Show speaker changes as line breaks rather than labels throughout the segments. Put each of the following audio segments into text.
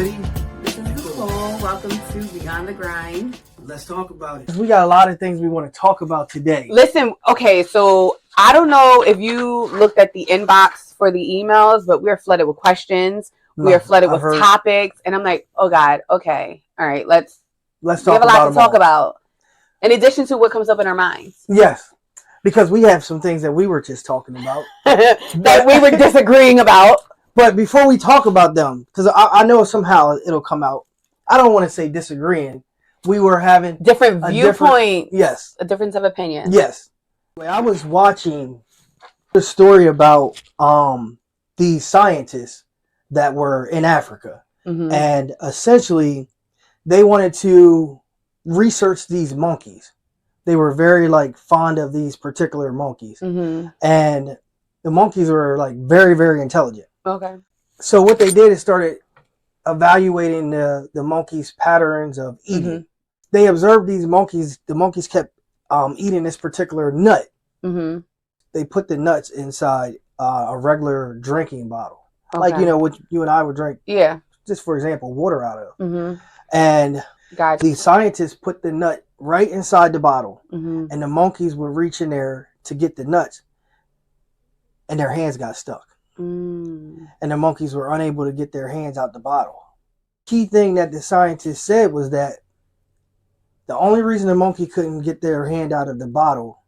Ready?
This is Nicole. Welcome to Beyond the Grind.
Let's talk about it. We got a lot of things we want to talk about today.
Listen, okay, so I don't know if you looked at the inbox for the emails, but we're flooded with questions. We are flooded with topics. And I'm like, oh God, okay. All right, let's talk about it. We have a lot to talk about. In addition to what comes up in our minds.
Yes. Because we have some things that we were just talking about.
that we were disagreeing about.
But before we talk about them, because I know somehow it'll come out. I don't want to say disagreeing. We were having
different viewpoints.
Yes.
A difference of opinion.
Yes. I was watching the story about these scientists that were in Africa. Mm-hmm. And essentially they wanted to research these monkeys. They were very fond of these particular monkeys. Mm-hmm. And the monkeys were very, very intelligent.
Okay.
So what they did is started evaluating the monkeys' patterns of eating. Mm-hmm. They observed these monkeys. The monkeys kept eating this particular nut. Mm-hmm. They put the nuts inside a regular drinking bottle. Okay. What you and I would drink.
Yeah.
Just for example, water out of. Mm-hmm. And the scientists put the nut right inside the bottle. Mm-hmm. And the monkeys would reach in there to get the nuts. And their hands got stuck. Mm. And the monkeys were unable to get their hands out the bottle. Key thing that the scientists said was that the only reason the monkey couldn't get their hand out of the bottle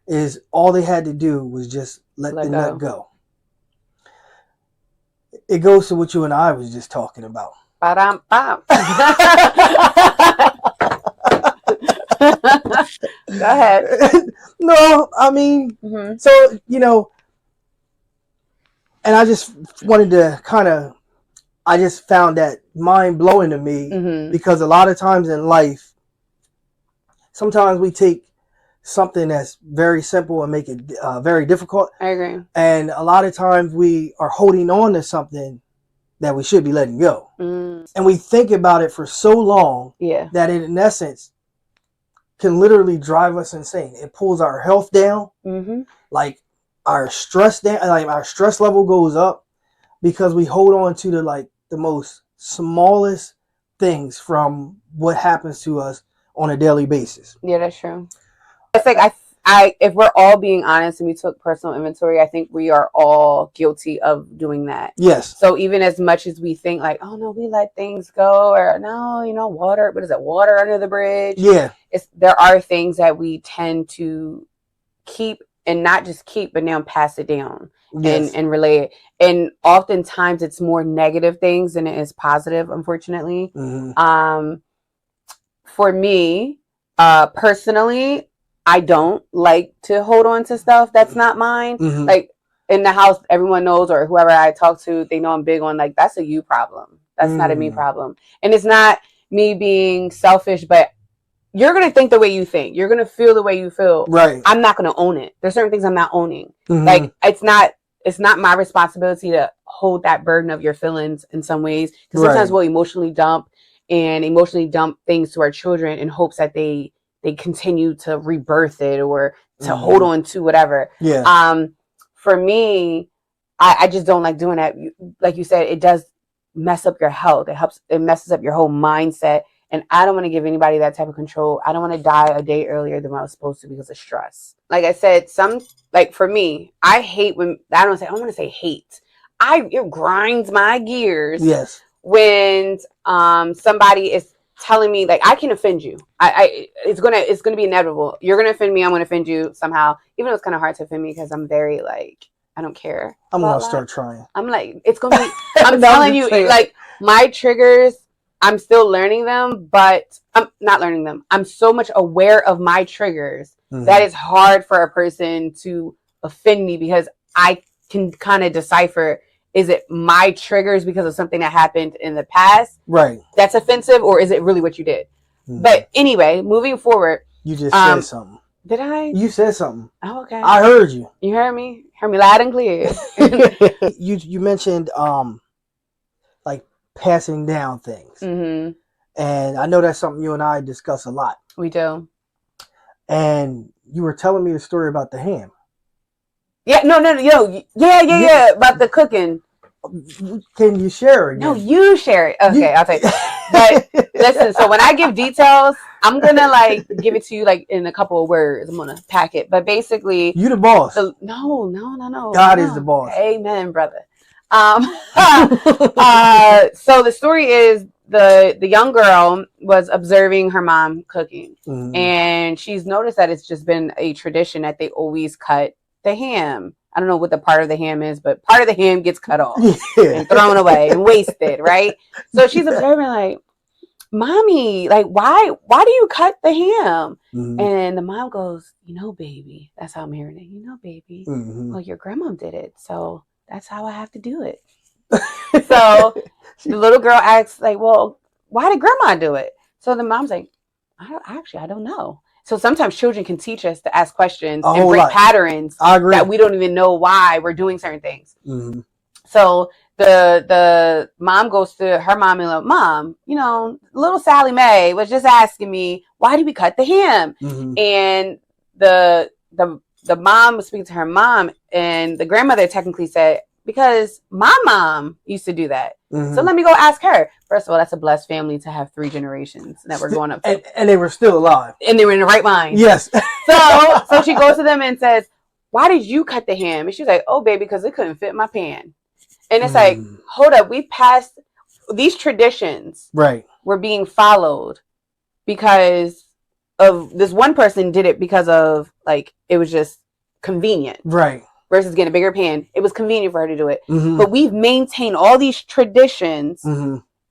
is all they had to do was just let the nut go. It goes to what you and I was just talking about.
Ba-dum-bum. Go ahead.
No, I mean, mm-hmm. So, and I just wanted to I just found that mind-blowing to me. Mm-hmm. Because a lot of times in life, sometimes we take something that's very simple and make it very difficult.
I agree.
And a lot of times we are holding on to something that we should be letting go. Mm. And we think about it for so long that it, in essence, can literally drive us insane. It pulls our health down. Mm-hmm. Our stress down, our stress level goes up because we hold on to the most smallest things from what happens to us on a daily basis.
Yeah, that's true. It's I if we're all being honest and we took personal inventory, I think we are all guilty of doing that.
Yes.
So even as much as we think oh no, we let things go, or no, water, what is it? Water under the bridge.
Yeah.
There are things that we tend to keep. And not just keep, but now pass it down. Yes. and relay it. And oftentimes it's more negative things than it is positive, unfortunately. Mm-hmm. For me, personally, I don't like to hold on to stuff that's not mine. Mm-hmm. In the house, everyone knows, or whoever I talk to, they know I'm big on that's a you problem. That's not a me problem. And it's not me being selfish, but you're going to think the way you think. You're going to feel the way you feel.
Right.
I'm not going to own it. There's certain things I'm not owning. Mm-hmm. It's not my responsibility to hold that burden of your feelings in some ways. Because sometimes we'll emotionally dump things to our children in hopes that they continue to rebirth it or to hold on to whatever.
Yeah.
For me, I just don't like doing that. Like you said, it does mess up your health. It messes up your whole mindset. And I don't want to give anybody that type of control. I don't want to die a day earlier than I was supposed to because of stress. Like I said, for me, I hate when, I don't want to say hate. It grinds my gears.
Yes.
When somebody is telling me, I can offend you. It's gonna be inevitable. You're gonna offend me. I'm gonna offend you somehow. Even though it's kind of hard to offend me because I'm very I don't care.
I'm gonna start trying.
I'm it's gonna be. I'm telling you, my triggers. I'm still learning them, but I'm not learning them. I'm so much aware of my triggers that it's hard for a person to offend me because I can kind of decipher, is it my triggers because of something that happened in the past?
Right.
That's offensive, or is it really what you did? Mm-hmm. But anyway, moving forward.
You just said something.
Did I?
You said something.
Oh, okay.
I heard you.
You heard me? Heard me loud and clear.
You mentioned passing down things. Mm-hmm. And I know that's something you and I discuss a lot.
We do.
And you were telling me the story about the ham.
Yeah, no. Yeah, about the cooking.
Can you share again?
No, you share it. Okay, I'll take it. But listen, so when I give details, I'm gonna like give it to you like in a couple of words. I'm gonna pack it. But basically,
you the boss.
No.
God is the boss.
Amen, brother. So the story is the young girl was observing her mom cooking, and she's noticed that it's just been a tradition that they always cut the ham. I don't know what the part of the ham is, but part of the ham gets cut off and thrown away and wasted, right? So she's observing like, Mommy, like why do you cut the ham? And the mom goes, baby, that's how I'm hearing it. Baby, well, your grandma did it, so that's how I have to do it. So the little girl asks, like, well, why did grandma do it? So the mom's like, I don't know. So sometimes children can teach us to ask questions and break patterns that we don't even know why we're doing certain things. So the mom goes to her mom and like, Mom, little Sally Mae was just asking me, why did we cut the ham? And the mom was speaking to her mom, and the grandmother technically said, because my mom used to do that. So let me go ask her. First of all, that's a blessed family to have 3 generations that we're going up to.
And they were still alive.
And they were in the right mind.
Yes.
So she goes to them and says, why did you cut the ham? And she's like, oh, baby, because it couldn't fit in my pan. And it's like, hold up, we passed these traditions.
Right.
Were being followed because of this one person did it because of like, it was just convenient.
Right.
Versus getting a bigger pan. It was convenient for her to do it. But we've maintained all these traditions,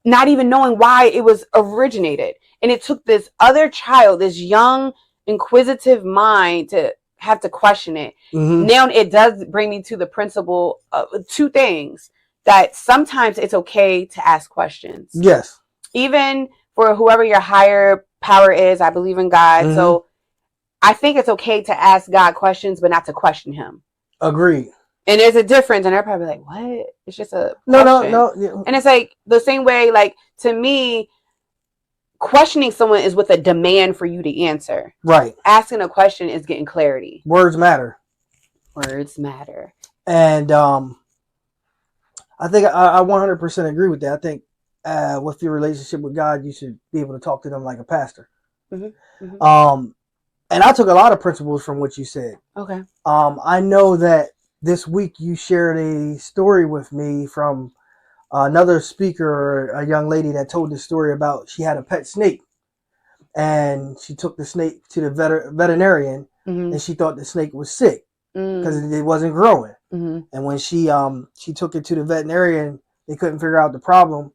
not even knowing why it was originated. And it took this other child, this young, inquisitive mind to have to question it. Now it does bring me to the principle of 2 things. That sometimes it's okay to ask questions.
Yes.
Even for whoever your higher power is, I believe in God. So I think it's okay to ask God questions, but not to question him.
Agreed.
And there's a difference, and they're probably like, what? It's just a
question. No.
Yeah. And it's like the same way, like, to me, questioning someone is with a demand for you to answer.
Right.
Asking a question is getting clarity.
Words matter.
Words matter.
And I think I 100% agree with that. I think with your relationship with God, you should be able to talk to them like a pastor. And I took a lot of principles from what you said.
Okay.
I know that this week you shared a story with me from another speaker, a young lady that told this story about she had a pet snake. And she took the snake to the veterinarian, and she thought the snake was sick because it wasn't growing. And when she took it to the veterinarian, they couldn't figure out the problem.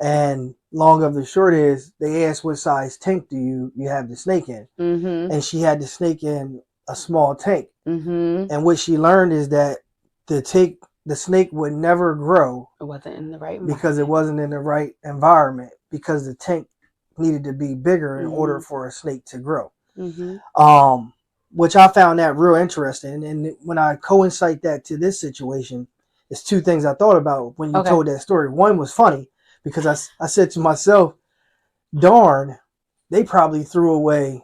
And long of the short is, they asked, what size tank do you have the snake in? And she had the snake in a small tank. And what she learned is that the snake would never grow.
It wasn't in the right environment.
Because it wasn't in the right environment, because the tank needed to be bigger in order for a snake to grow. Which I found that real interesting. And when I coincide that to this situation, it's 2 things I thought about when you told that story. One was funny because I said to myself, darn, they probably threw away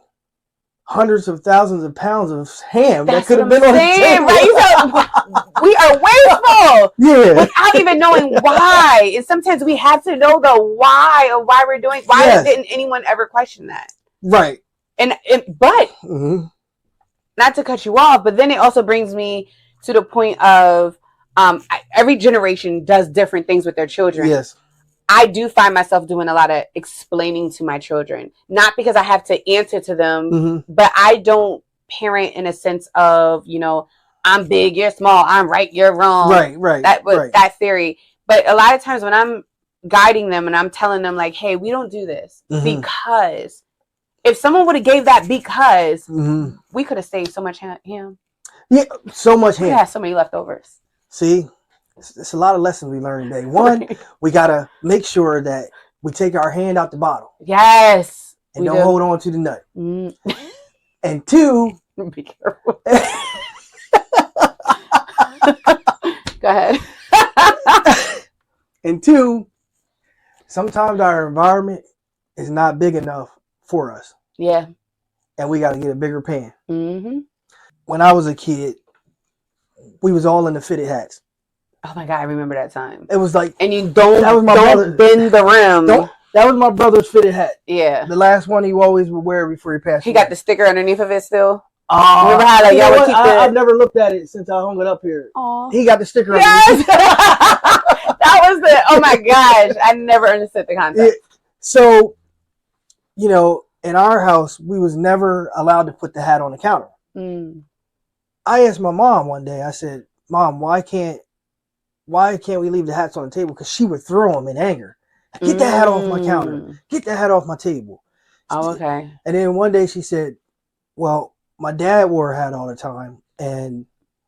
hundreds of thousands of pounds of ham that could have been on the table.
Right? We are wasteful.
Yeah.
Without even knowing why. And sometimes we have to know the why of why we're doing. Why didn't anyone ever question that?
Right.
But not to cut you off, but then it also brings me to the point of every generation does different things with their children.
Yes.
I do find myself doing a lot of explaining to my children, not because I have to answer to them, but I don't parent in a sense of, I'm big, you're small, I'm right, you're wrong.
Right.
That theory. But a lot of times when I'm guiding them and I'm telling them like, hey, we don't do this because if someone would have gave that because we could have saved so much ham.
Yeah, so much ham.
We had so many leftovers.
See? It's a lot of lessons we learned today. One, we got to make sure that we take our hand out the bottle.
Yes.
And don't hold on to the nut. And 2,
be careful. Go ahead.
And 2, sometimes our environment is not big enough for us.
Yeah.
And we got to get a bigger pan. When I was a kid, we was all in the fitted hats.
Oh my God, I remember that time.
It was like,
and you don't bend the rim.
That was my brother's fitted hat.
Yeah,
the last one he always would wear before he passed.
He got the sticker underneath of it still.
Remember how like y'all would keep I've never looked at it since I hung it up here. Aww. He got the sticker. Yes.
That was the. Oh my gosh, I never understood the concept.
Yeah. So, you know, in our house, we was never allowed to put the hat on the counter. I asked my mom one day. I said, "Mom, why can't we leave the hats on the table?" Because she would throw them in anger. Get that hat off my counter. Get that hat off my table.
Oh, okay.
And then one day she said, well, my dad wore a hat all the time. And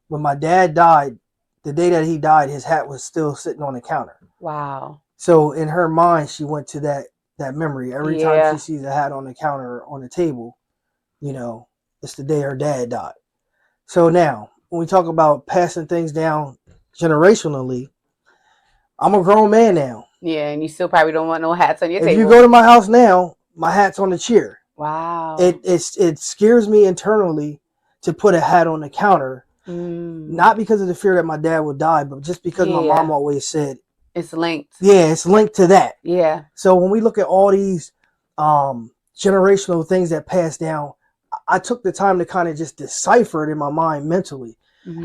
when my dad died, the day that he died, his hat was still sitting on the counter.
Wow.
So in her mind, she went to that memory. Every time she sees a hat on the counter on the table, you know, it's the day her dad died. So now, when we talk about passing things down generationally, I'm a grown man now.
Yeah, and you still probably don't want no hats on your table.
If you go to my house now, my hat's on the chair.
Wow.
It scares me internally to put a hat on the counter. Not because of the fear that my dad would die, but just because my mom always said
it's linked.
Yeah, it's linked to that.
Yeah.
So when we look at all these generational things that pass down, I took the time to kind of just decipher it in my mind mentally.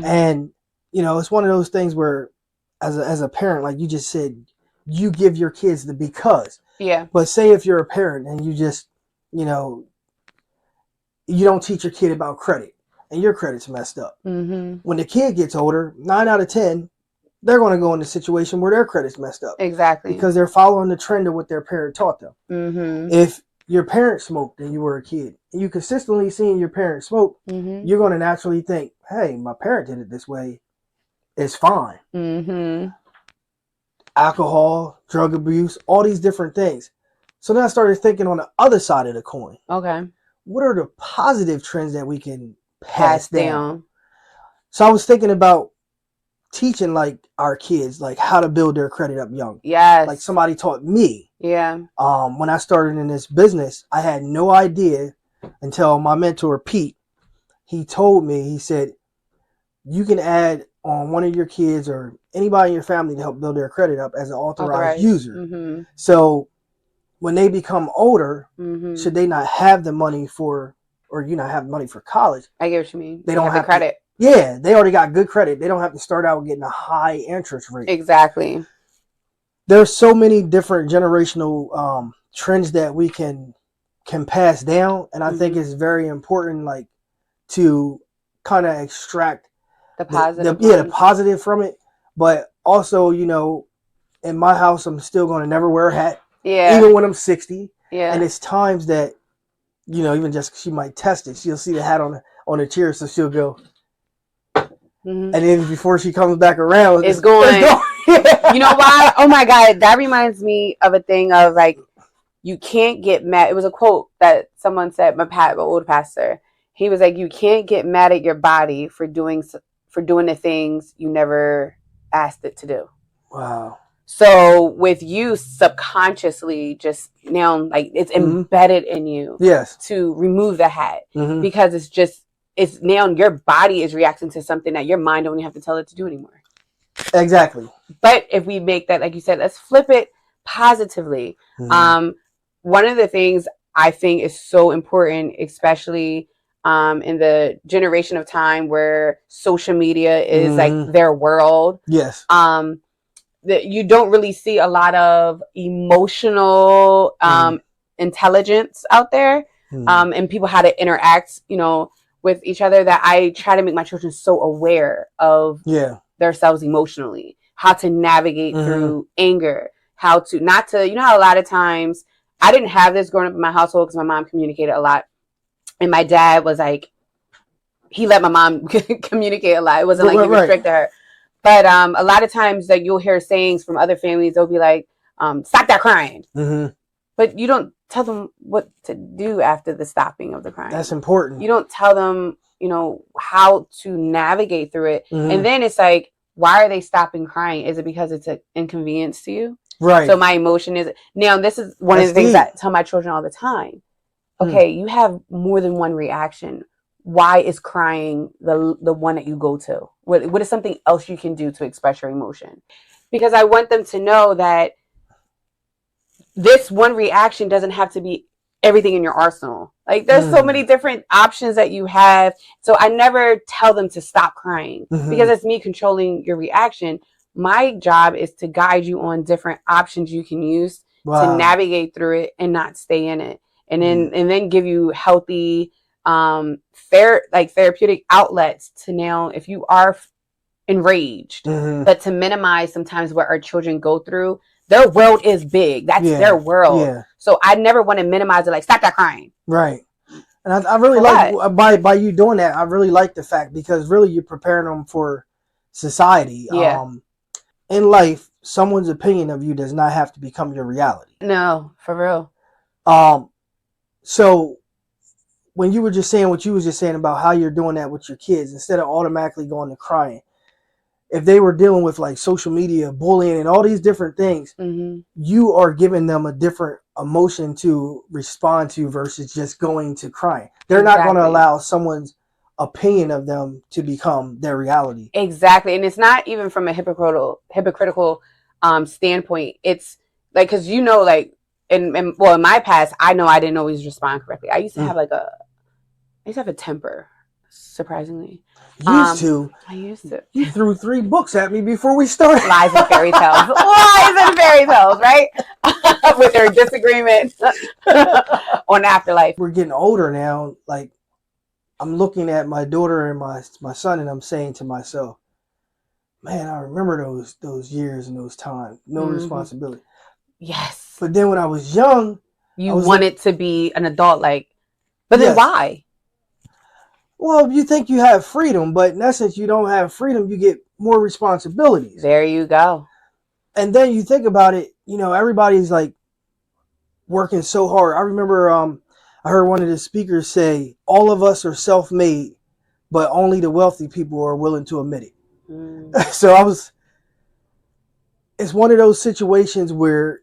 And, you know, it's one of those things where as a parent, like you just said, you give your kids the because.
Yeah.
But say if you're a parent and you just, you know, you don't teach your kid about credit and your credit's messed up. When the kid gets older, 9 out of 10, they're going to go in a situation where their credit's messed up.
Exactly.
Because they're following the trend of what their parent taught them. If your parent smoked and you were a kid, and you consistently seeing your parent smoke, you're going to naturally think, hey, my parent did it this way. It's fine. Alcohol, drug abuse, all these different things. So then I started thinking on the other side of the coin.
Okay.
What are the positive trends that we can pass down? So I was thinking about teaching like our kids like how to build their credit up young.
Yes.
Like somebody taught me.
Yeah.
When I started in this business, I had no idea until my mentor Pete, he told me, he said, you can add on one of your kids or anybody in your family to help build their credit up as an authorized user. So when they become older, should they not have the money for, or you not have money for college?
I get what you mean.
They don't have
the credit.
Yeah, they already got good credit. They don't have to start out getting a high interest rate.
Exactly.
There's so many different generational trends that we can pass down, and I think it's very important, like, to kind of extract
the positive.
The positive from it. But also, you know, in my house, I'm still going to never wear a hat.
Yeah.
Even when I'm 60.
Yeah.
And it's times that, you know, even just she might test it. She'll see the hat on the chair, so she'll go. And then before she comes back around,
it's going. You know why? Oh my God. That reminds me of a thing of like, you can't get mad. It was a quote that someone said, my old pastor. He was like, you can't get mad at your body for doing the things you never asked it to do.
Wow.
So with you subconsciously just now, like it's embedded in you to remove the hat because it's now your body is reacting to something that your mind don't even have to tell it to do anymore.
Exactly.
But if we make that, like you said, let's flip it positively. One of the things I think is so important, especially in the generation of time where social media is like their world.
Yes.
That you don't really see a lot of emotional intelligence out there, and people how to interact, you know, with each other. That I try to make my children so aware of themselves emotionally, how to navigate through anger, how to not to, you know, how a lot of times I didn't have this growing up in my household because my mom communicated a lot, and my dad was like, he let my mom communicate a lot. It wasn't like he restricted her. But a lot of times that you'll hear sayings from other families, they'll be like, stop that crying. But you don't tell them what to do after the stopping of the crying.
That's important.
You don't tell them, you know, how to navigate through it. And then it's like, why are they stopping crying? Is it because it's an inconvenience to you?
Right.
So my emotion is, now this is one of the things that I tell my children all the time. Okay, you have more than one reaction. why is crying the one that you go to? What is something else you can do to express your emotion? Because I want them to know that this one reaction doesn't have to be everything in your arsenal. Like there's so many different options that you have. So I never tell them to stop crying because it's me controlling your reaction. My job is to guide you on different options you can use to navigate through it and not stay in it. And then give you healthy, therapeutic outlets to now, if you are enraged, but to minimize sometimes what our children go through. Their world is big. That's their world. Yeah. So I never want to minimize it. Like, stop that crying.
Right. And I really like by you doing that. I really like the fact because really you're preparing them for society.
Yeah.
In life, someone's opinion of you does not have to become your reality.
No, for real.
So when you were just saying what you was just saying about how you're doing that with your kids, instead of automatically going to crying, if they were dealing with like social media, bullying, and all these different things, you are giving them a different emotion to respond to versus just going to crying. They're not going to allow someone's opinion of them to become their reality.
Exactly. And it's not even from a hypocritical standpoint. It's like, because like in my past, I know I didn't always respond correctly. I used to have a temper, surprisingly.
I used to. You threw 3 books at me before we started.
Lies and fairy tales. Lies and fairy tales, right? With their disagreement on afterlife.
We're getting older now. Like, I'm looking at my daughter and my son, and I'm saying to myself, man, I remember those years and those times. No responsibility.
Yes.
But then when I was young,
you wanted to be an adult, but then why?
Well, you think you have freedom, but in essence, you don't have freedom. You get more responsibilities.
There you go.
And then you think about it, everybody's like working so hard. I remember I heard one of the speakers say, all of us are self-made, but only the wealthy people are willing to admit it. So it's one of those situations where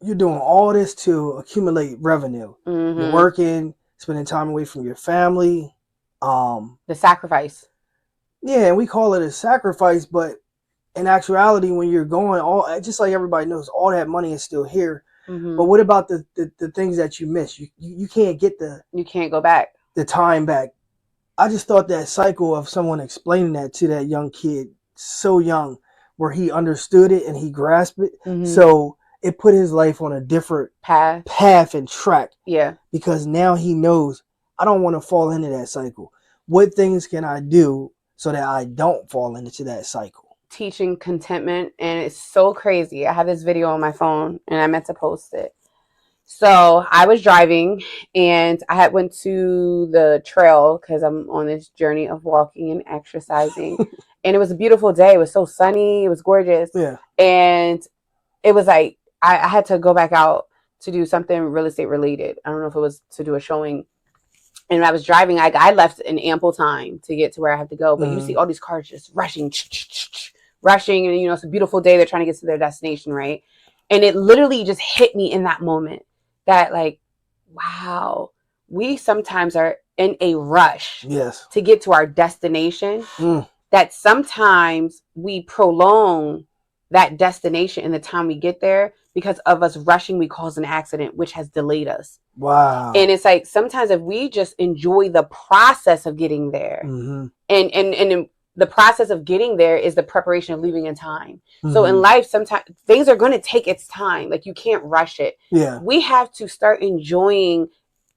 you're doing all this to accumulate revenue. You're working, spending time away from your family.
The sacrifice.
Yeah, and we call it a sacrifice, but in actuality, when you're going, just like everybody knows, all that money is still here. But what about the things that you miss? You can't get
you can't go back.
The time back. I just thought that cycle of someone explaining that to that young kid, so young, where he understood it and he grasped it. So it put his life on a different path and track.
Yeah.
Because now he knows, I don't want to fall into that cycle. What things can I do so that I don't fall into that cycle?
Teaching contentment, and it's so crazy. I have this video on my phone and I meant to post it. So I was driving and I went to the trail because I'm on this journey of walking and exercising. And it was a beautiful day. It was so sunny. It was gorgeous.
Yeah.
And it was like, I had to go back out to do something real estate related. I don't know if it was to do a showing. And when I was driving, I left in ample time to get to where I have to go. But you see all these cars just rushing. And, it's a beautiful day. They're trying to get to their destination, right? And it literally just hit me in that moment that, like, wow, we sometimes are in a rush to get to our destination. That sometimes we prolong that destination and the time we get there because of us rushing, we cause an accident, which has delayed us.
Wow.
And it's like, sometimes if we just enjoy the process of getting there and the process of getting there is the preparation of leaving in time. So in life, sometimes things are going to take its time. Like, you can't rush it.
Yeah.
We have to start enjoying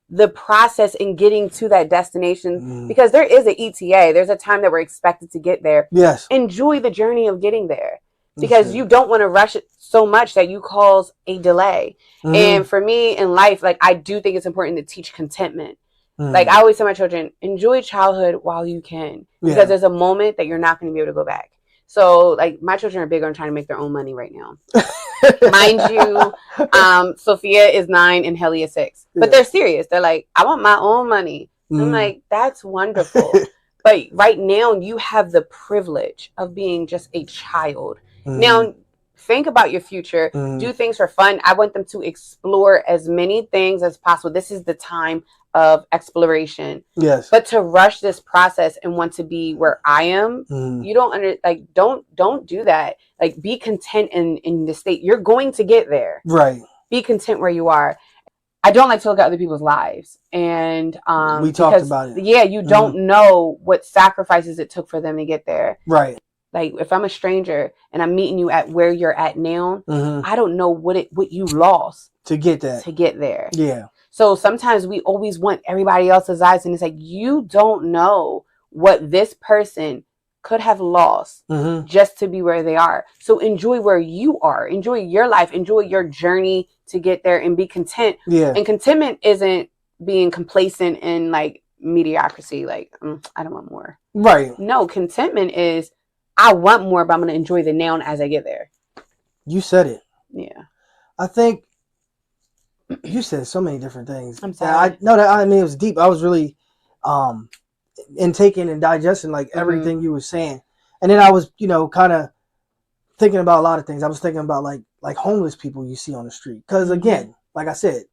the process in getting to that destination because there is an ETA. There's a time that we're expected to get there.
Yes.
Enjoy the journey of getting there because you don't want to rush it so much that you cause a delay. And for me in life, like, I do think it's important to teach contentment. Like, I always tell my children, enjoy childhood while you can, because there's a moment that you're not going to be able to go back. So, like, my children are big on trying to make their own money right now. Mind you, Sophia is 9 and Helly is 6. But they're serious. They're like, I want my own money. I'm like, that's wonderful. But right now, you have the privilege of being just a child. Now, think about your future, do things for fun. I want them to explore as many things as possible. This is the time of exploration.
Yes.
But to rush this process and want to be where I am, you don't do that. Like, be content in the state. You're going to get there.
Right.
Be content where you are. I don't like to look at other people's lives. And
we talked about it.
Yeah, you don't know what sacrifices it took for them to get there.
Right.
Like, if I'm a stranger and I'm meeting you at where you're at now, I don't know what you lost
to get that.
To get there.
Yeah.
So sometimes we always want everybody else's eyes, and it's like, you don't know what this person could have lost just to be where they are. So enjoy where you are. Enjoy your life. Enjoy your journey to get there and be content.
Yeah.
And contentment isn't being complacent in like mediocrity. Like, I don't want more.
Right.
No, contentment is, I want more, but I'm going to enjoy the now as I get there.
You said it.
Yeah.
I think you said so many different things.
I'm sorry.
I mean, it was deep. I was really taking and digesting like everything you were saying. And then I was, kind of thinking about a lot of things. I was thinking about like homeless people you see on the street. Because again, like I said,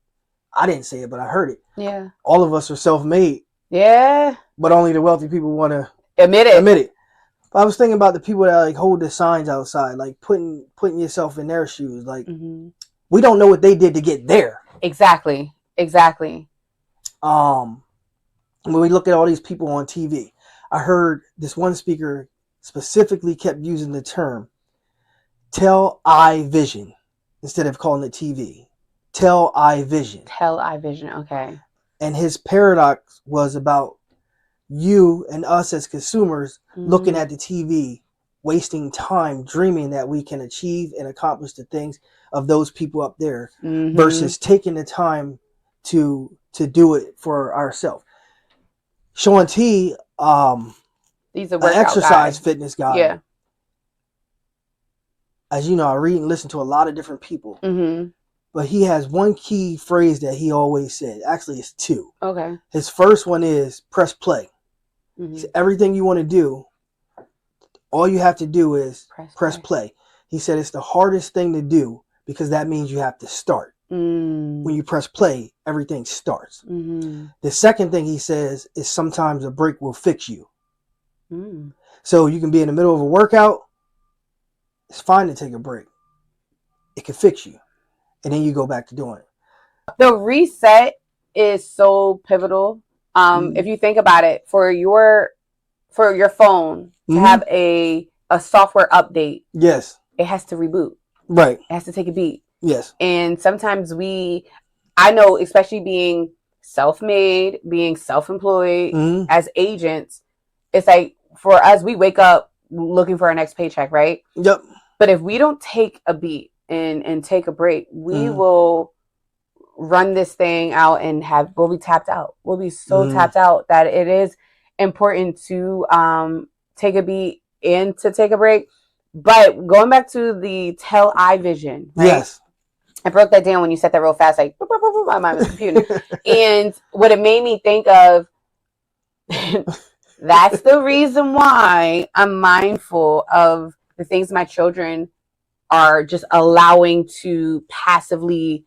I didn't say it, but I heard it.
Yeah.
All of us are self-made.
Yeah.
But only the wealthy people want to
admit it.
But I was thinking about the people that like hold the signs outside, like putting yourself in their shoes. Like, we don't know what they did to get there.
Exactly.
When we look at all these people on TV, I heard this one speaker specifically kept using the term tell-I-vision instead of calling it TV. Tell-I-vision.
Tell-I-vision, okay.
And his paradox was about you and us as consumers looking at the TV, wasting time dreaming that we can achieve and accomplish the things of those people up there versus taking the time to do it for ourselves. Sean T,
he's an
exercise fitness guy.
Yeah.
As you know, I read and listen to a lot of different people. But he has one key phrase that he always said. Actually, it's two.
Okay.
His first one is press play. He said, everything you want to do, all you have to do is press play. He said it's the hardest thing to do because that means you have to start. When you press play, everything starts. The second thing he says is sometimes a break will fix you. So you can be in the middle of a workout. It's fine to take a break. It can fix you. And then you go back to doing it.
The reset is so pivotal. If you think about it, for your phone to have a software update,
yes,
it has to reboot.
Right.
It has to take a beat.
Yes.
And sometimes I know, especially being self-made, being self-employed as agents, it's like for us, we wake up looking for our next paycheck, right?
Yep.
But if we don't take a beat and take a break, we will run this thing out and we'll be tapped out. We'll be so tapped out that it is important to take a beat and to take a break. But going back to the tell-I-vision, right? Yes. I broke that down when you said that real fast, like boop, boop, boop, boop, my mind was computing. And what it made me think of, that's the reason why I'm mindful of the things my children are just allowing to passively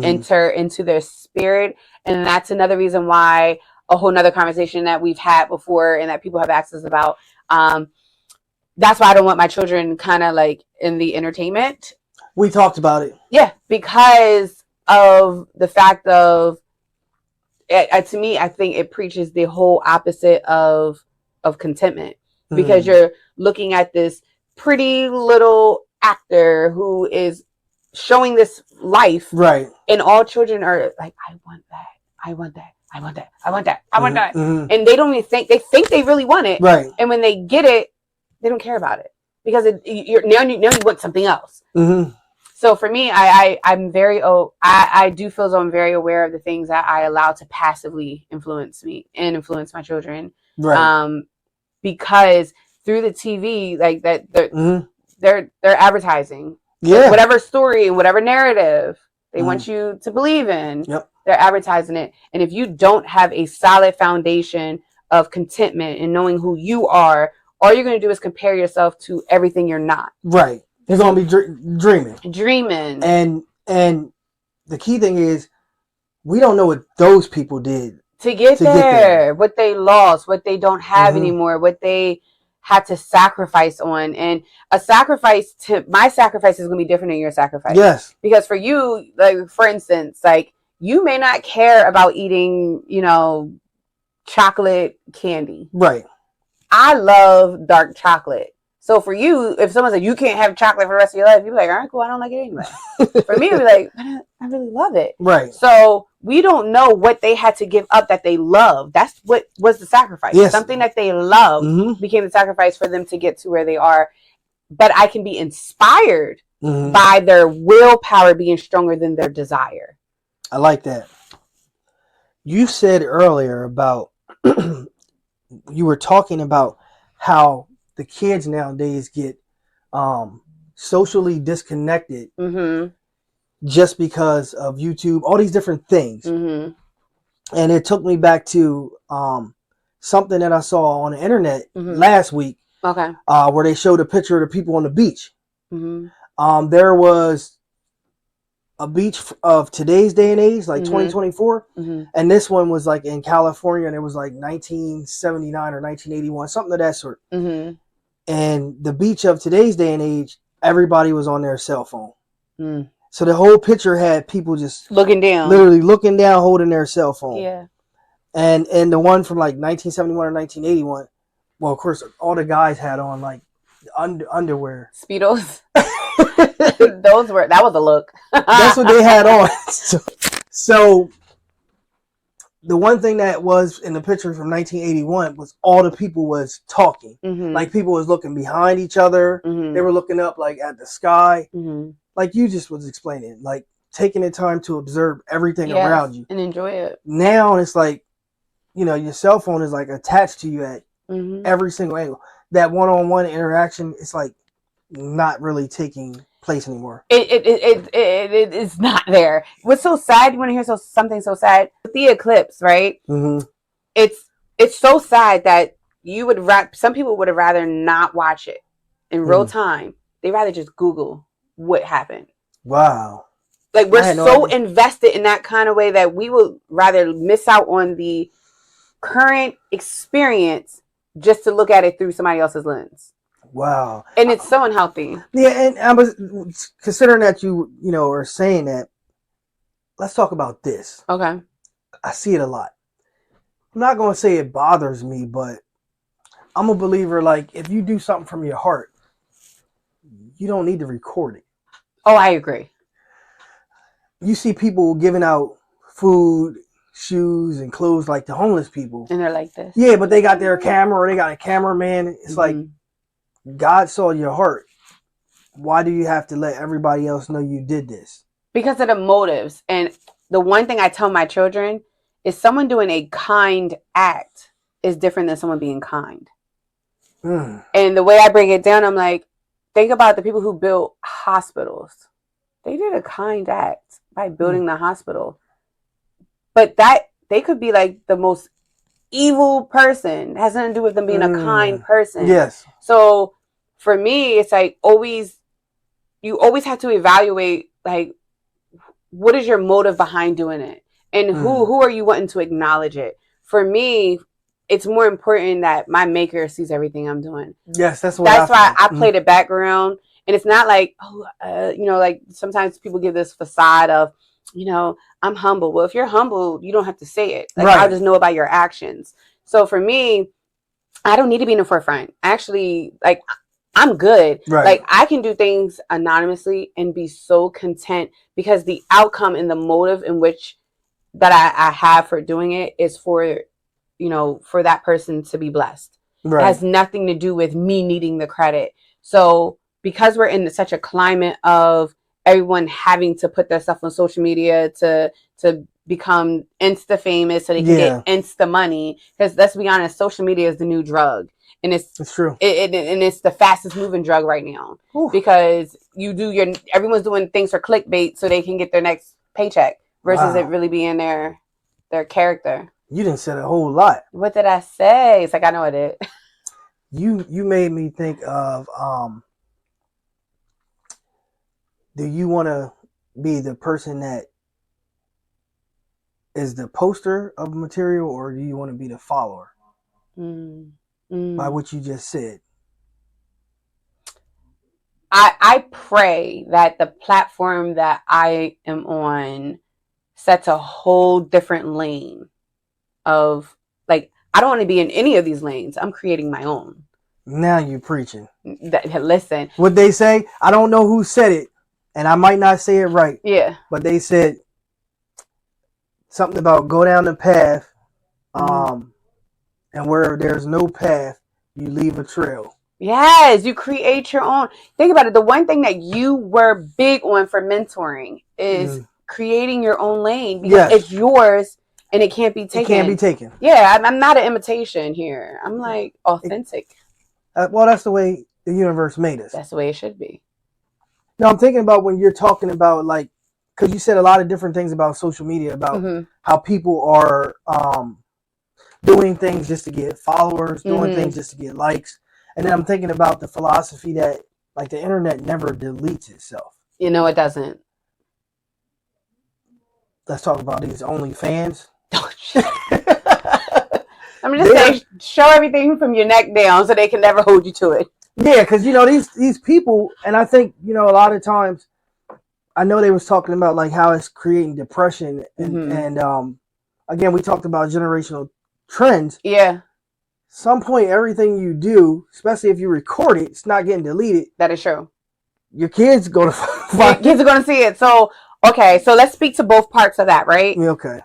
enter into their spirit. And that's another reason why a whole nother conversation that we've had before and that people have asked us about. That's why I don't want my children kind of like in the entertainment.
We talked about it.
Yeah, because of the fact of, to me, I think it preaches the whole opposite of contentment. Because you're looking at this pretty little actor who is showing this life. Right. And all children are like, I want that. I want that. I want that. I want that. I want that. And they don't even think they really want it. Right. And when they get it, they don't care about it because now you want something else. So for me, I'm very, I do feel as though I'm very aware of the things that I allow to passively influence me and influence my children. Right. Because through the TV, like that, they're advertising. Yeah. Whatever story and whatever narrative they want you to believe in, they're advertising it. And if you don't have a solid foundation of contentment and knowing who you are, all you're going to do is compare yourself to everything you're not. Right.
They're going to be
dreaming.
And the key thing is, we don't know what those people did
to get there, what they lost, what they don't have anymore, what they had to sacrifice on. And my sacrifice is going to be different than your sacrifice.
Yes.
Because for you, like, for instance, like, you may not care about eating, chocolate candy.
Right.
I love dark chocolate. So for you, if someone said you can't have chocolate for the rest of your life, you'd be like, all right, cool, I don't like it anyway. For me, it'd be like, I really love it.
Right.
So we don't know what they had to give up that they love. That's what was the sacrifice.
Yes.
Something that they loved became the sacrifice for them to get to where they are. But I can be inspired by their willpower being stronger than their desire.
I like that. You said earlier about, you were talking about how the kids nowadays get socially disconnected just because of YouTube, all these different things. And it took me back to something that I saw on the internet last week.
Okay.
Where they showed a picture of the people on the beach. There was a beach of today's day and age, like 2024. And this one was like in California, and it was like 1979 or 1981, something of that sort. And the beach of today's day and age, everybody was on their cell phone. So the whole picture had people just
looking down,
literally looking down, holding their cell phone.
Yeah.
And the one from like 1971 or 1981, well, of course, all the guys had on like underwear.
Speedos. That was a look.
That's what they had on. So the one thing that was in the picture from 1981 was all the people was talking. Like, people was looking behind each other. They were looking up like at the sky. Like you just was explaining, like taking the time to observe everything around you
and enjoy it.
Now it's like, your cell phone is like attached to you at every single angle. That one-on-one interaction, it's like not really taking place anymore.
It is not there. What's so sad? You want to hear something so sad? The eclipse, right? It's so sad that some people would have rather not watch it in real time. They'd rather just Google what happened.
Wow.
Like, we're so invested in that kind of way that we would rather miss out on the current experience just to look at it through somebody else's lens.
Wow.
And it's so unhealthy.
Yeah, and I was considering that you are saying that. Let's talk about this.
Okay.
I see it a lot. I'm not going to say it bothers me, but I'm a believer, like, if you do something from your heart, you don't need to record it.
Oh, I agree.
You see people giving out food, shoes, and clothes like the homeless people.
And they're like this.
Yeah, but they got their camera, or they got a cameraman. It's like, God saw your heart. Why do you have to let everybody else know you did this? Because
of the motives. And the one thing I tell my children is, someone doing a kind act is different than someone being kind. And the way I break it down, I'm like, think about the people who built hospitals. They did a kind act by building the hospital. But that they could be like the most evil person. It has nothing to do with them being a kind person.
Yes.
So for me, it's like, you always have to evaluate, like, what is your motive behind doing it? And who are you wanting to acknowledge it? For me, it's more important that my maker sees everything I'm doing.
Yes, that's
why I play the background. And it's not like, like sometimes people give this facade of, I'm humble. Well, if you're humble, you don't have to say it. Like, I'll just know about your actions. So for me, I don't need to be in the forefront. Actually, like, I'm good.
Right.
Like, I can do things anonymously and be so content, because the outcome and the motive in which that I have for doing it is for that person to be blessed. Right. It has nothing to do with me needing the credit. So because we're in such a climate of everyone having to put their stuff on social media to become insta famous so they can get insta money, because let's be honest, social media is the new drug. And it's
true.
And it's the fastest moving drug right now. Ooh. Because everyone's doing things for clickbait so they can get their next paycheck versus it really being their character.
You didn't say a whole lot.
What did I say? It's like, I know I did.
You made me think of do you want to be the person that is the poster of material, or do you want to be the follower by what you just said?
I pray that the platform that I am on sets a whole different lane of, like, I don't want to be in any of these lanes. I'm creating my own.
Now you're preaching.
Listen.
What they say, I don't know who said it, and I might not say it right.
Yeah.
But they said something about go down the path, and where there's no path, you leave a trail.
Yes, you create your own. Think about it. The one thing that you were big on for mentoring is creating your own lane, because it's yours and it can't be taken.
It can't be taken.
Yeah, I'm not an imitation here. I'm like authentic.
Well, that's the way the universe made us.
That's the way it should be.
Now, I'm thinking about when you're talking about, like, because you said a lot of different things about social media, about how people are doing things just to get followers, doing things just to get likes. And then I'm thinking about the philosophy that, like, the internet never deletes itself.
You know, it doesn't.
Let's talk about these OnlyFans.
I'm just saying, show everything from your neck down so they can never hold you to it.
Yeah, because, you know, these people, and I think, you know, a lot of times, I know they was talking about, like, how it's creating depression. And again, we talked about generational trends.
Yeah.
Some point, everything you do, especially if you record it, it's not getting deleted.
That is true.
Your kids go to
find kids are going to see it. So, okay, so let's speak to both parts of that, right?
Okay.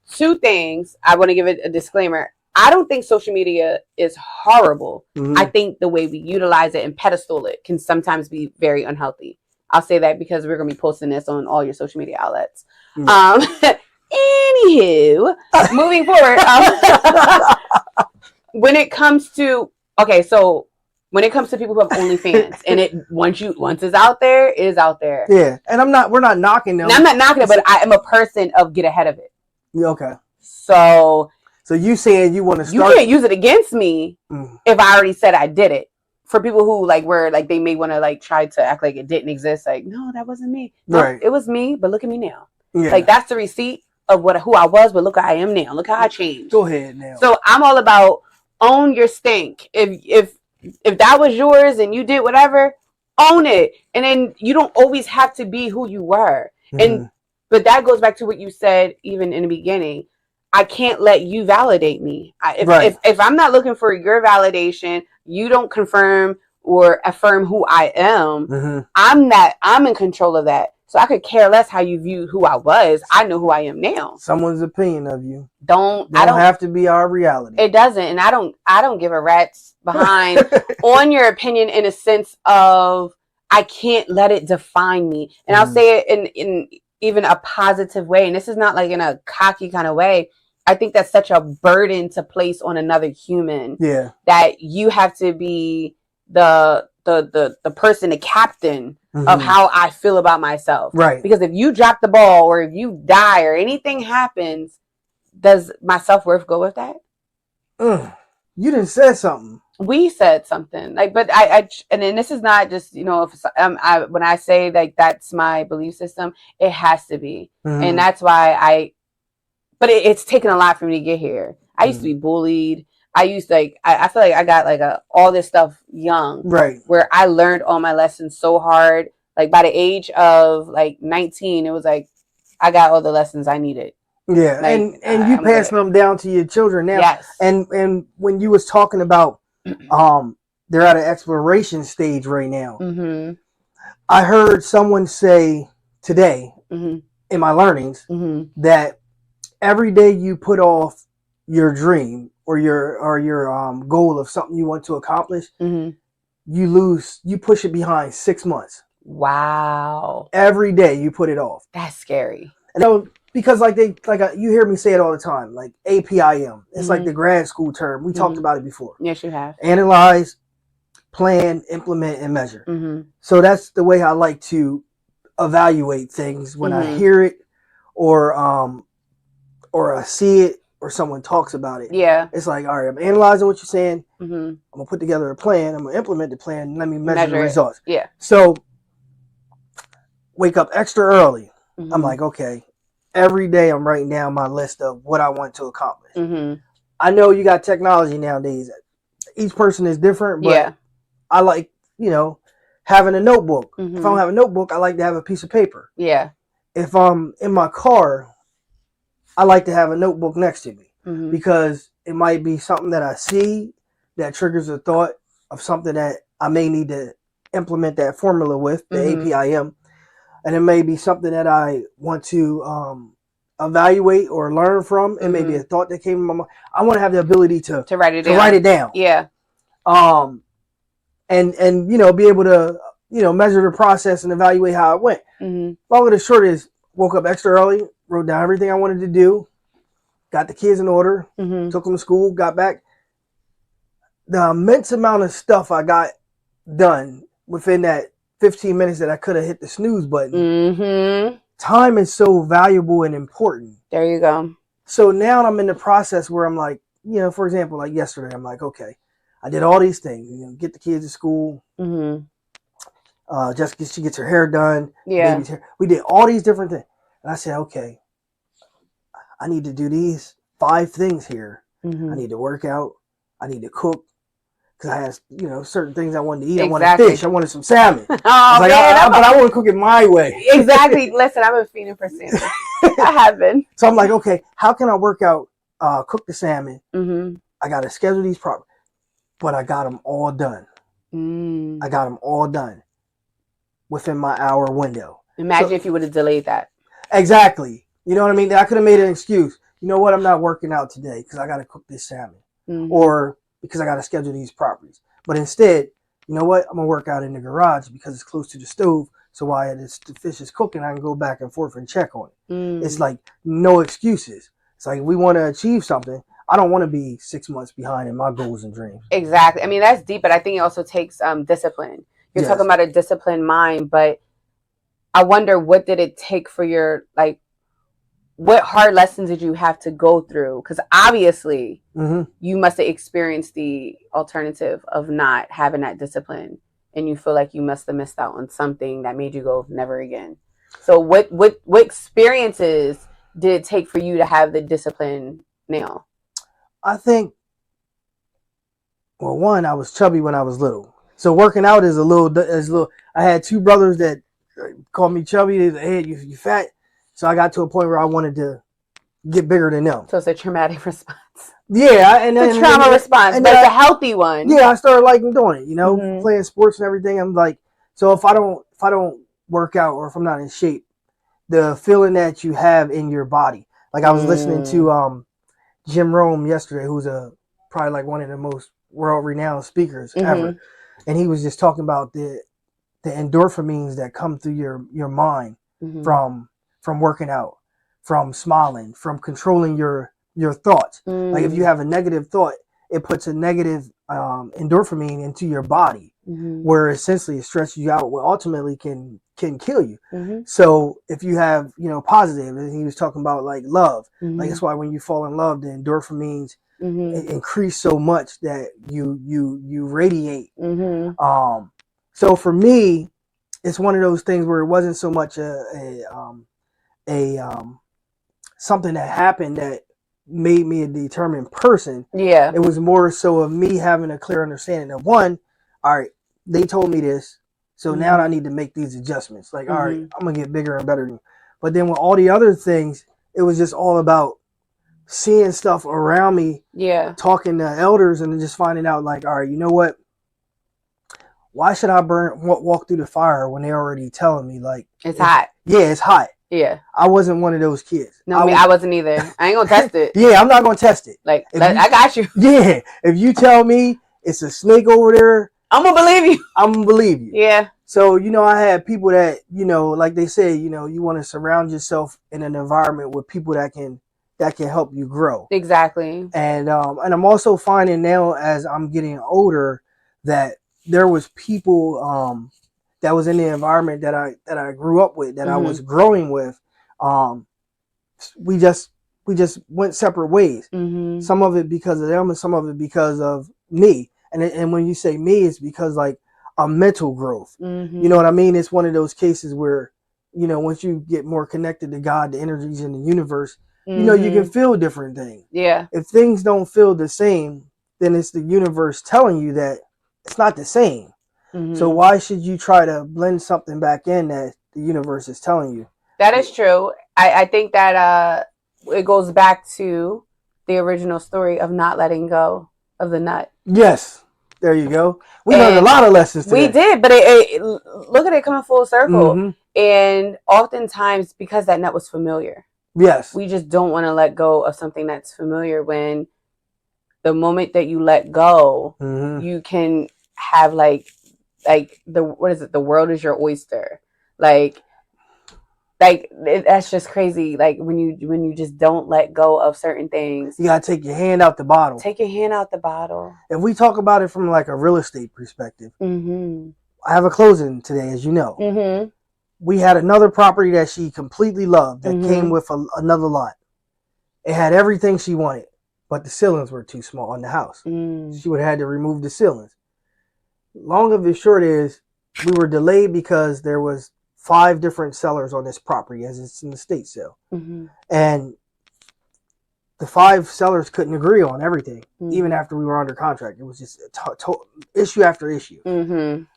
Two things. I want to give it a disclaimer. I don't think social media is horrible. I think the way we utilize it and pedestal it can sometimes be very unhealthy. I'll say that because we're going to be posting this on all your social media outlets. Anywho, moving forward, when it comes to people who have OnlyFans, and once it's out there, it is out there.
Yeah, and we're not knocking them.
And I'm not knocking it, but I am a person of get ahead of it.
Okay.
So
you saying you want to start?
You can't use it against me if I already said I did it. For people who they may want to try to act like it didn't exist. Like, no, that wasn't me. No, right. It was me, but look at me now. Yeah. Like, that's the receipt of who I was, but look how I am now. Look how I changed.
Go ahead now.
So I'm all about own your stink. If that was yours and you did whatever, own it. And then you don't always have to be who you were. But that goes back to what you said even in the beginning. I can't let you validate me. If I'm not looking for your validation, you don't confirm or affirm who I am. I'm in control of that. So I could care less how you view who I was. I know who I am now.
Someone's opinion of you
don't
have to be our reality.
It doesn't, and I don't give a rat's behind on your opinion, in a sense of I can't let it define me. And I'll say it in even a positive way. And this is not like in a cocky kind of way. I think that's such a burden to place on another human.
Yeah.
That you have to be the person, the captain of how I feel about myself.
Right.
Because if you drop the ball or if you die or anything happens, does my self-worth go with that?
You didn't say something.
We said something but and then this is not just, when I say that's my belief system, it has to be. And that's why but it's taken a lot for me to get here. I used to be bullied. I used to I feel like I got all this stuff young,
right?
Where I learned all my lessons so hard. By the age of 19, it was I got all the lessons I needed.
Yeah, and you passing them down to your children now.
Yes.
And when you was talking about they're at an exploration stage right now. I heard someone say today in my learnings that every day you put off your dream or your goal of something you want to accomplish, you push it behind 6 months.
Wow.
Every day you put it off.
That's scary.
And because you hear me say it all the time, like APIM. It's like the grad school term. We talked about it before.
Yes, you have.
Analyze, plan, implement, and measure. So that's the way I like to evaluate things when I hear it or I see it or someone talks about it.
Yeah.
It's like, all right, I'm analyzing what you're saying. I'm going to put together a plan. I'm going to implement the plan. And let me measure the results.
Yeah.
So wake up extra early. I'm like, okay, every day I'm writing down my list of what I want to accomplish. I know you got technology nowadays. Each person is different, but I like, having a notebook. If I don't have a notebook, I like to have a piece of paper.
Yeah.
If I'm in my car, I like to have a notebook next to me because it might be something that I see that triggers a thought of something that I may need to implement that formula with, the APIM. And it may be something that I want to evaluate or learn from. It may be a thought that came in my mind. I want to have the ability to
write it down. Yeah.
And be able to, measure the process and evaluate how it went. Long and the short is, woke up extra early, wrote down everything I wanted to do, got the kids in order, took them to school, got back. The immense amount of stuff I got done within that 15 minutes that I could have hit the snooze button. Time is so valuable and important.
There you go.
So now I'm in the process where I'm like, for example, like yesterday, I'm like, okay, I did all these things, get the kids to school. Jessica, she gets her hair done.
Yeah.
Baby's hair. We did all these different things. And I said, okay, I need to do these 5 things here. I need to work out. I need to cook. Because I had, certain things I wanted to eat.
Exactly.
I wanted fish. I wanted some salmon.
But I
want to cook it my way.
Exactly. Listen, I've been feeding for salmon. I have been.
So I'm like, okay, how can I work out, cook the salmon? I got to schedule these properly. But I got them all done. I got them all done within my hour window.
Imagine if you would have delayed that.
Exactly. You know what I mean? I could have made an excuse. You know what? I'm not working out today because I got to cook this salmon. Or because I got to schedule these properties. But instead, you know what? I'm going to work out in the garage because it's close to the stove. So while the fish is cooking, I can go back and forth and check on it. It's like no excuses. It's like we want to achieve something. I don't want to be 6 months behind in my goals and dreams.
Exactly. I mean, that's deep, but I think it also takes discipline. You're talking about a disciplined mind, but I wonder, what did it take for your, what hard lessons did you have to go through? Because obviously you must have experienced the alternative of not having that discipline, and you feel like you must have missed out on something that made you go never again. So what experiences did it take for you to have the discipline now?
I think, well, one, I was chubby when I was little. So working out is a little, I had 2 brothers that called me chubby. They said, hey, you fat. So I got to a point where I wanted to get bigger than them.
So it's a traumatic response.
Yeah. And
it's a trauma response, but it's a healthy one.
Yeah, I started liking doing it, playing sports and everything. I'm like, so if I don't work out or if I'm not in shape, the feeling that you have in your body. Like I was listening to Jim Rome yesterday, who's probably like one of the most world-renowned speakers ever. And he was just talking about the endorphins that come through your mind from working out, from smiling, from controlling your thoughts. Like if you have a negative thought, it puts a negative endorphin into your body, where essentially it stresses you out, what ultimately can kill you. So if you have, positive, and he was talking about like love, like that's why when you fall in love, the endorphins increase so much that you radiate. So for me, it's one of those things where it wasn't so much something that happened that made me a determined person.
Yeah.
It was more so of me having a clear understanding of, one, all right, they told me this, so now I need to make these adjustments. Like, all right, I'm gonna get bigger and better. But then with all the other things, it was just all about seeing stuff around me, talking to elders, and just finding out, like, all right, you know what? Why should I walk through the fire when they're already telling me, like,
it's hot?
Yeah, it's hot.
Yeah.
I wasn't one of those kids.
No, I wasn't either. I ain't gonna test it.
Yeah, I'm not gonna test it.
Like, I got you.
Yeah. If you tell me it's a snake over there,
I'm gonna believe you.
I'm gonna believe you.
Yeah.
So, I had people that, like they say, you want to surround yourself in an environment with people that can help you grow.
Exactly.
And I'm also finding now, as I'm getting older, that there was people that was in the environment that I grew up with, that I was growing with. We just went separate ways. Some of it because of them, and some of it because of me. And when you say me, it's because like a mental growth. You know what I mean? It's one of those cases where you know, once you get more connected to God, the energies in the universe, you know, you can feel different things.
Yeah.
If things don't feel the same, then it's the universe telling you that it's not the same. So why should you try to blend something back in that the universe is telling you?
That is true. I think that it goes back to the original story of not letting go of the nut.
Yes. There you go. We learned a lot of lessons today.
We did, but look at it coming full circle. And oftentimes, because that nut was familiar.
Yes.
We just don't want to let go of something that's familiar, when the moment that you let go, you can have like the world is your oyster. Like that's just crazy. Like when you just don't let go of certain things,
you gotta take your hand out the bottle.
Take your hand out the bottle.
If we talk about it from like a real estate perspective, I have a closing today, as you know. We had another property that she completely loved that came with another lot. It had everything she wanted, but the ceilings were too small on the house. She would have had to remove the ceilings. Long of the short is, we were delayed because there was 5 different sellers on this property, as it's in the estate sale. And the 5 sellers couldn't agree on everything, even after we were under contract. It was just issue after issue.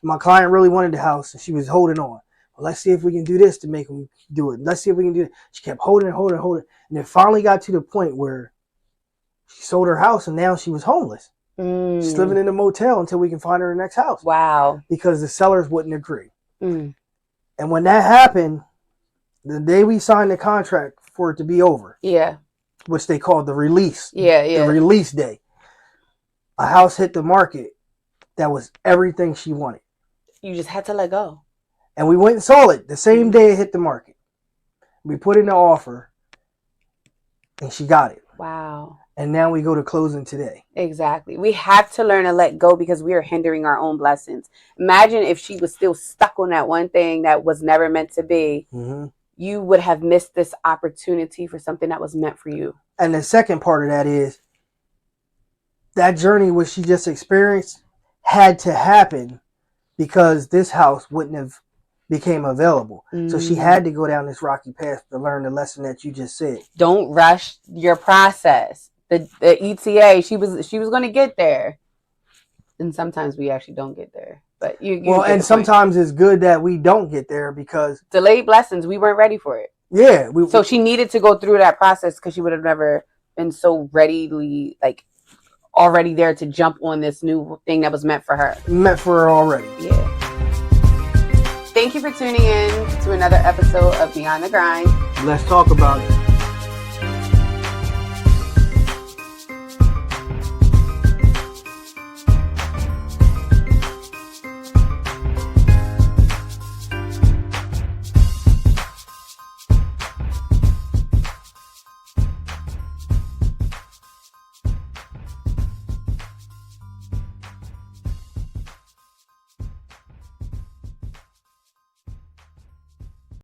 My client really wanted the house, and she was holding on. Well, let's see if we can do this to make them do it. Let's see if we can do it. She kept holding. And it finally got to the point where she sold her house, and now she was homeless. She's living in a motel until we can find her next house.
Wow.
Because the sellers wouldn't agree. And when that happened, the day we signed the contract for it to be over, which they called the release, the release day, a house hit the market that was everything she wanted.
You just had to let go.
And we went and saw it the same day it hit the market. We put in the offer, and she got it.
Wow.
And now we go to closing today.
Exactly. We have to learn to let go, because we are hindering our own blessings. Imagine if she was still stuck on that one thing that was never meant to be. You would have missed this opportunity for something that was meant for you.
And the second part of that is, that journey which she just experienced had to happen because this house wouldn't have became available. So she had to go down this rocky path to learn the lesson that you just said.
Don't rush your process. The ETA, she was going to get there. And sometimes we actually don't get there. But you
and sometimes it's good that we don't get there, because
delayed blessings, we weren't ready for it.
Yeah.
So she needed to go through that process, because she would have never been so readily, like, already there to jump on this new thing that was meant for her.
Meant for her already.
Yeah. Thank you for tuning in to another episode of Beyond the Grind.
Let's talk about it.